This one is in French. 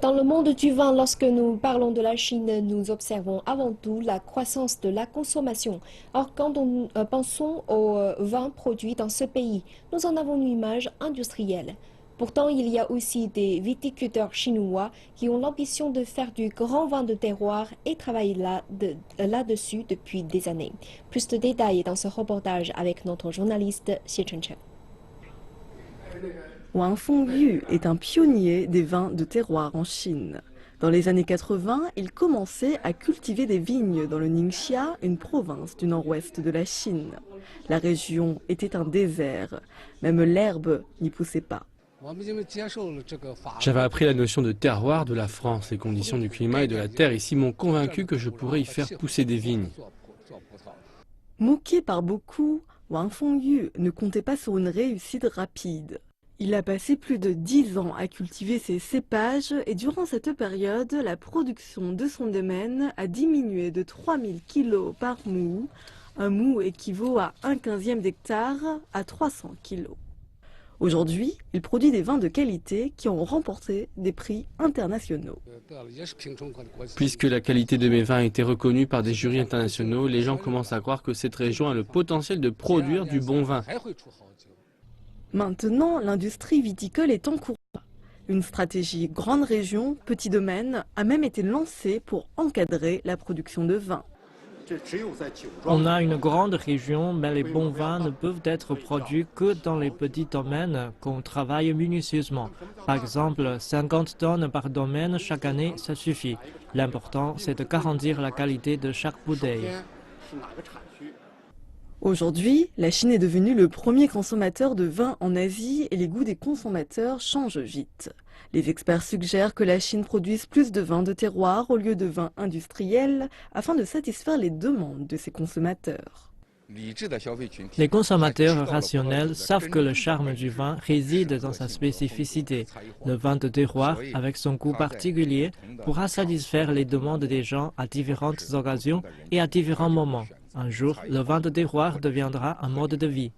Dans le monde du vin, lorsque nous parlons de la Chine, nous observons avant tout la croissance de la consommation. Or, quand nous pensons aux vins produits dans ce pays, nous en avons une image industrielle. Pourtant, il y a aussi des viticulteurs chinois qui ont l'ambition de faire du grand vin de terroir et travaillent là-dessus depuis des années. Plus de détails dans ce reportage avec notre journaliste Xie Chenchen. Wang Fengyu est un pionnier des vins de terroir en Chine. Dans les années 80, il commençait à cultiver des vignes dans le Ningxia, une province du nord-ouest de la Chine. La région était un désert, même l'herbe n'y poussait pas. J'avais appris la notion de terroir de la France. Les conditions du climat et de la terre ici m'ont convaincu que je pourrais y faire pousser des vignes. Moqué par beaucoup, Wang Fengyu ne comptait pas sur une réussite rapide. Il a passé plus de 10 ans à cultiver ses cépages et durant cette période, la production de son domaine a diminué de 3000 kg par mou. Un mou équivaut à 1/15 d'hectare à 300 kg. Aujourd'hui, il produit des vins de qualité qui ont remporté des prix internationaux. Puisque la qualité de mes vins a été reconnue par des jurys internationaux, les gens commencent à croire que cette région a le potentiel de produire du bon vin. Maintenant, l'industrie viticole est en cours. Une stratégie grande région, petit domaine a même été lancée pour encadrer la production de vin. On a une grande région, mais les bons vins ne peuvent être produits que dans les petits domaines qu'on travaille minutieusement. Par exemple, 50 tonnes par domaine chaque année, ça suffit. L'important, c'est de garantir la qualité de chaque bouteille. Aujourd'hui, la Chine est devenue le premier consommateur de vin en Asie et les goûts des consommateurs changent vite. Les experts suggèrent que la Chine produise plus de vins de terroir au lieu de vins industriels afin de satisfaire les demandes de ses consommateurs. Les consommateurs rationnels savent que le charme du vin réside dans sa spécificité. Le vin de terroir, avec son goût particulier, pourra satisfaire les demandes des gens à différentes occasions et à différents moments. Un jour, le vin de terroir deviendra un mode de vie.